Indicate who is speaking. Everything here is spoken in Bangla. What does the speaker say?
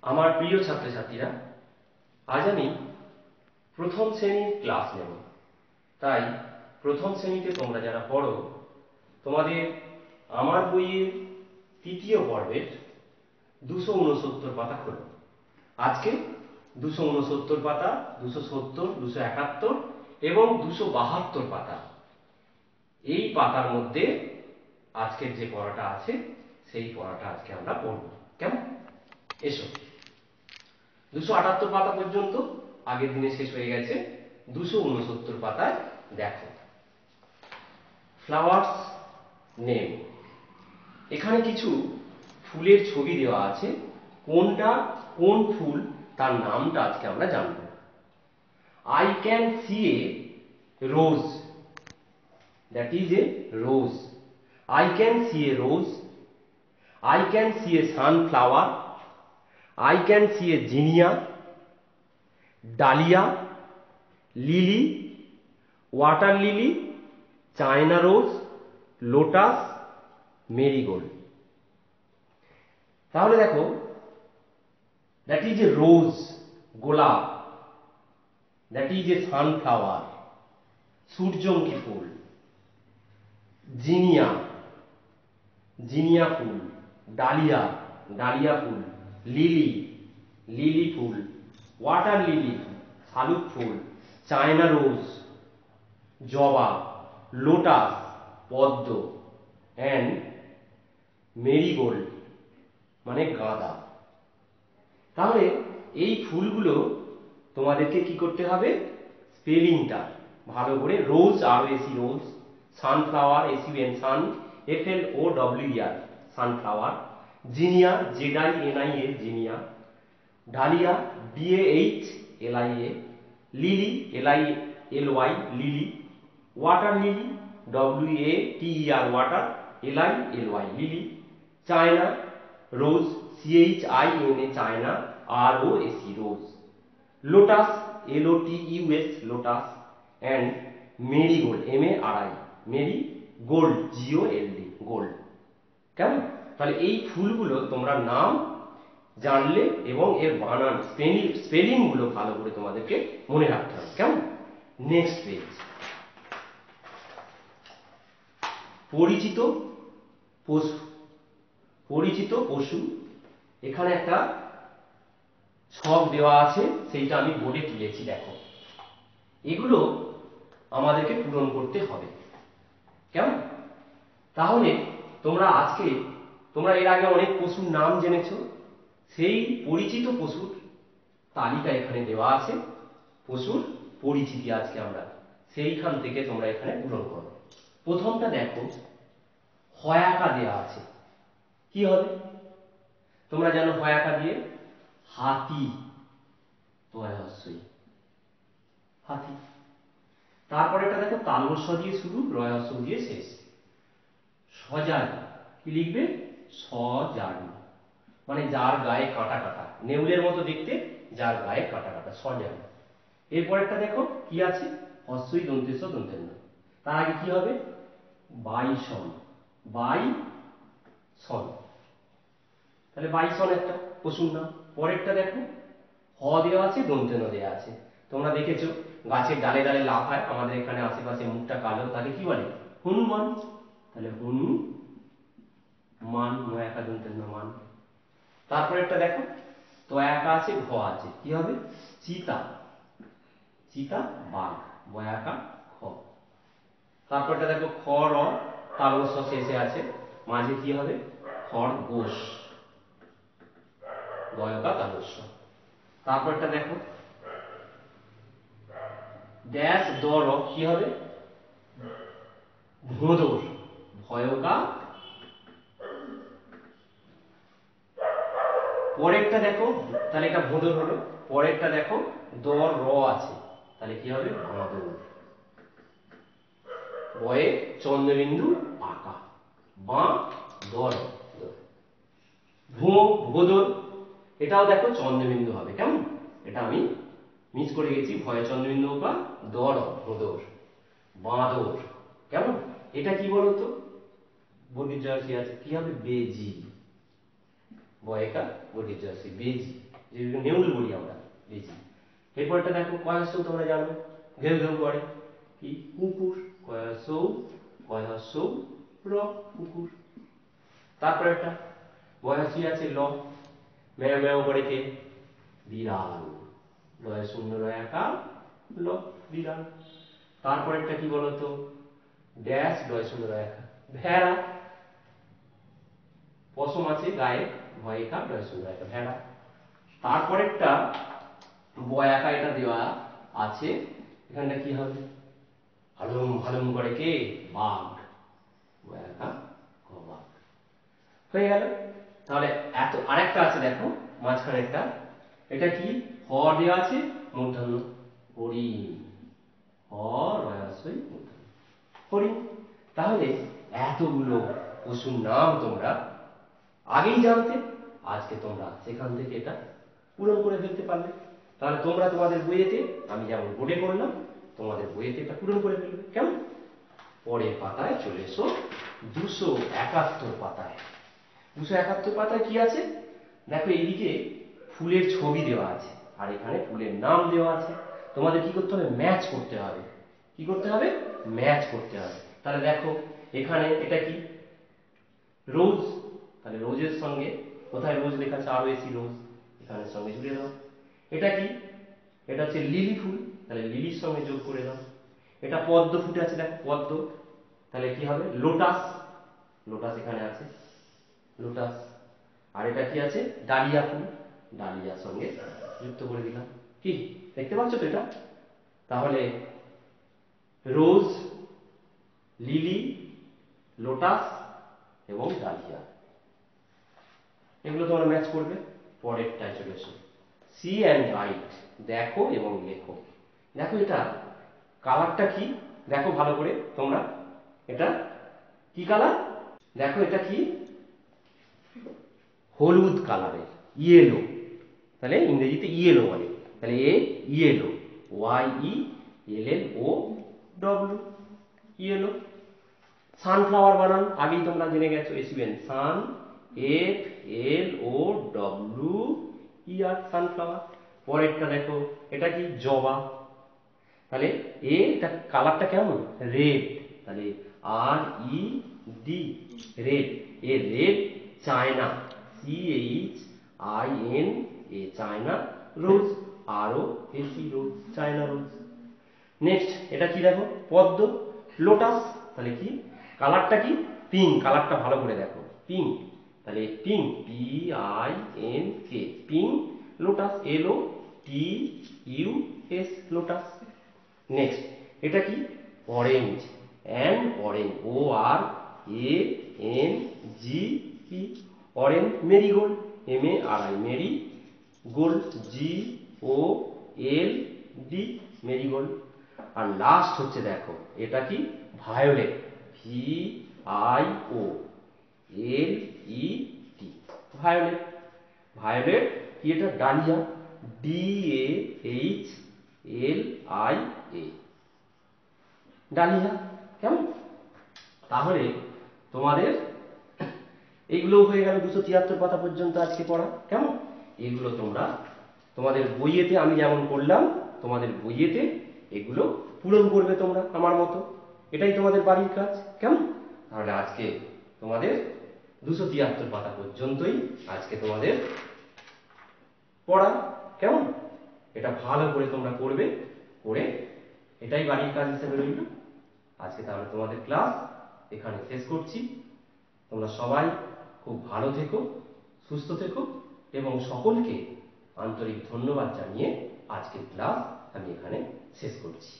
Speaker 1: আমার প্রিয় ছাত্রছাত্রীরা, আজ আমি প্রথম শ্রেণীর ক্লাস নেব। তাই প্রথম শ্রেণীতে তোমরা যারা পড়ো, তোমাদের আমার বইয়ের তৃতীয় পর্বের 269 পাতা খোলো। আজকে 269 পাতা, 270, 271 এবং 272 পাতা। এই পাতার মধ্যে আজকের যে পড়াটা আছে সেই পড়াটা আজকে আমরা পড়ব। কেমন? এসো। 278 পাতা পর্যন্ত আগের দিনে শেষ হয়ে গেছে। 269 পাতায় দেখো ফ্লাওয়ার্স নেম। এখানে কিছু ফুলের ছবি দেওয়া আছে। কোনটা কোন ফুল তার নামটা আজকে আমরা জানব। I can see a rose. That is a rose. I can see a rose. I can see a sunflower. I can see a zinnia, dahlia, lily, water lily, China rose, lotus, marigold. তাহলে দেখো, that is a rose, গোলাপ, that is a sunflower, সূর্যমুখী ফুল, জিনিয়া, জিনিয়া ফুল, ডালিয়া, ডালিয়া ফুল, লিলি, লিলি ফুল, ওয়াটার লিলি, শালুক ফুল, চায়না রোজ, জবা, লোটাস, পদ্ম, অ্যান্ড মেরিগোল্ড মানে গাঁদা। তাহলে এই ফুলগুলো তোমাদেরকে কি করতে হবে? স্পেলিংটা ভালো করে। Rose, ROS rose, sunflower, SUN sun, FLOWER sunflower, zinnia, ZINIA zinnia, dahlia, DAHLIA, lily, LILY lily, water lily, WATER water, LILY lily, China rose, CHINA China, ROS rose, lotus, LOTUS lotus, and marigold, MARI mari, gold, GOLD gold. কেমন? তাহলে এই ফুলগুলো তোমরা নাম জানলে এবং এর বানান স্পেলিং গুলো ভালো করে তোমাদেরকে মনে রাখতে হবে। কেমন? Next page. পরিচিত পশু। পরিচিত পশু, এখানে একটা ছক দেওয়া আছে, সেইটা আমি বোর্ডে তুলেছি। দেখো, এগুলো আমাদেরকে পূরণ করতে হবে। কেমন? তাহলে তোমরা আজকে এর আগে অনেক পশুর নাম জেনেছো। সেই পরিচিত পশুর তালিকা এখানে দেওয়া আছে। পশুর পরিচিতি আজকে আমরা সেইখান থেকে তোমরা এখানে পূরণ করো। প্রথমটা দেখো, হয়াকা দেওয়া আছে। কি হবে? তোমরা জানো হয়াকা দিয়ে হাতি, হাতি। তারপরে এটা দেখো তালবস্য দিয়ে শুরু, রয়স্য দিয়ে শেষ। সজারু, কি লিখবে? সজারু মানে যার গায়ে কাঁটা কাটা, নেউলের মতো দেখতে, যার গায়ে কাঁটা কাটা, সজারু। এরপরেরটা দেখো কি আছে? হস্যই দন্তেশ্ব দন্তের ন। তার আগে কি হবে? Bison, bison. তাহলে বাইসন একটা পশুর নাম। পরেরটা দেখো, হ দেওয়া আছে, দন্তে ন দেওয়া আছে। তোমরা দেখেছো গাছের ডালে ডালে লাফায়, আমাদের এখানে আশেপাশে মুখটা কালো, তাকে কি বলে? হনুমান। তাহলে হনুমান, ময়াকা দন্তের ন মান। তারপরে একটা দেখো, তয়াকা আছে, ঘ আছে, কি হবে? চিতা, চিতা বাঘ, বয়াকা খ। তারপরটা দেখো খ র, তালবস্য শেষে আছে, মাঝে কি হবে? খরগোশ, গয়কা তালবস্য। তারপরটা দেখো ড্যাশ দ র, কি হবে? ভোঁদর, ভয়কা। পরেরটা দেখো, তাহলে এটা ভোঁদর হলো। পরেরটা দেখো দ র আছে, তাহলে কি হবে? বাঁদর, বয়ে চন্দ্রবিন্দু আঁকা, বাঁদর। ভোঁদর, এটাও দেখো চন্দ্রবিন্দু হবে। কেমন? এটা আমি মিস করে গেছি, ভয়ে চন্দ্রবিন্দু বা দর, ভোঁদর, বাঁদর। কেমন? এটা কি বলতো? বর্গীর জয়সী আছে, কি হবে? বেজি, বয়কা বর্গীর জয়সী, বেজি। যেগুলো নেউল বলি আমরা লিচি। এরপরটা দেখো কয়াসৌ, তোমরা জানো ঘেউ ঘেউ করে কি কুকুর, কয়াসৌ র কুকুর। তারপরে একটা বয়াসি আছে ল, ম্যাও ম্যাও করে কে বিড়াল, লয় শূন্য লয় একার ল বিড়াল। তারপরে একটা কি বলতো ড্যাশ লয় শূন্য লয় একা ভেড়া, পশম আছে গায়ে ভয় একা লয় শূন্য লয় একা ভেড়া। তারপরেরটা বয়াকা, এটা দেওয়া আছে এখানটা কি হবে হালুম হালুম করে কে বাঘ, বয়াকা বাঘ হয়ে গেল। তাহলে এত আরেকটা আছে দেখো মাঝখানে একটা, এটা কি হ দেওয়া আছে মূর্ধন্য হরিণ, হ রয়াসই মূর্ধন্য হরিণ। তাহলে এতগুলো পশুর নাম তোমরা আগেই জানতে, আজকে তোমরা সেখান থেকে এটা পূরণ করে ফেলতে পারবে। তাহলে তোমরা তোমাদের বইয়েতে, আমি যেমন বোর্ডে করলাম, তোমাদের বইয়েতে এটা পূরণ করে ফেলবে। কেমন? পরের পাতায় চলে এসো, 271 পাতায়। 271 পাতায় কি আছে দেখো, এইদিকে ফুলের ছবি দেওয়া আছে আর এখানে ফুলের নাম দেওয়া আছে। তোমাদের কি করতে হবে? ম্যাচ করতে হবে। কি করতে হবে? ম্যাচ করতে হবে। তাহলে দেখো এখানে এটা কি রোজ, তাহলে রোজের সঙ্গে কোথায় রোজ লেখা আছে, আরো এসি রোজ, এখানে সঙ্গে জুড়ে দাও। এটা কি? এটা হচ্ছে লিলি ফুল, তাহলে লিলির সঙ্গে যোগ করে দাও। এটা পদ্ম ফুটে আছে দেখো পদ্ম, তাহলে কি হবে লোটাস, লোটাস এখানে আছে লোটাস। আর এটা কি আছে ডালিয়া ফুল, ডালিয়ার সঙ্গে যুক্ত করে দিলাম। কি দেখতে পাচ্ছ তো এটা? তাহলে রোজ, লিলি, লোটাস এবং ডালিয়া, এগুলো তোমরা ম্যাচ করবে। পরেরটায় চলে এসো, সি অ্যান্ড রাইট, দেখো এবং লেখো। দেখো এটা কালারটা কি দেখো ভালো করে তোমরা, এটা কি কালার দেখো, এটা কি হলুদ কালারের, ইয়েলো, তাহলে ইংরেজিতে ইয়েলো বলে, তাহলে এ yellow, Y E L L O W, yellow. Sunflower বানান আগেই তোমরা জেনে গেছো, এসিবেন sun, F L O W E R, sunflower. পরেরটা দেখো এটা কি জবা, তাহলে এটা কালারটা কেমন রেড, তাহলে আর ই ডি রেড, এ red. China, C H I N A China, rose R O S E rose, China rose. Next এটা কি দেখো পদ্ম, লোটাস, তাহলে কি কালারটা কি পিঙ্ক, কালারটা ভালো করে দেখো পিঙ্ক, তাহলে pink P I N K pink, lotus L O T U S lotus. Next এটা কি orange, and orange O R A N G E, orange. Marigold, M A R I marigold, G O L D, marigold. আর লাস্ট হচ্ছে দেখো এটা কি violet, V I O L E T, violet. Violet কি এটা dahlia, D A H L I A, dahlia. কেমন? তাহলে তোমাদের এইগুলো হয়ে গেল 273 পাতা পর্যন্ত আজকে পড়া। কেমন? এগুলো তোমরা তোমাদের বইয়েতে, আমি যেমন করলাম তোমাদের বইয়েতে এগুলো পূরণ করবে তোমরা আমার মতো, এটাই তোমাদের বাড়ির কাজ। কেমন? তাহলে আজকে তোমাদের 273 পাতা পর্যন্তই আজকে তোমাদের পড়া। কেমন? এটা ভালো করে তোমরা করবে, করে এটাই বাড়ির কাজ হিসেবে রইল। আজকে তাহলে তোমাদের ক্লাস এখানে শেষ করছি। তোমরা সবাই খুব ভালো থেকো, সুস্থ থেকো এবং সকলকে আন্তরিক ধন্যবাদ জানিয়ে আজকের ক্লাস আমি এখানে শেষ করছি।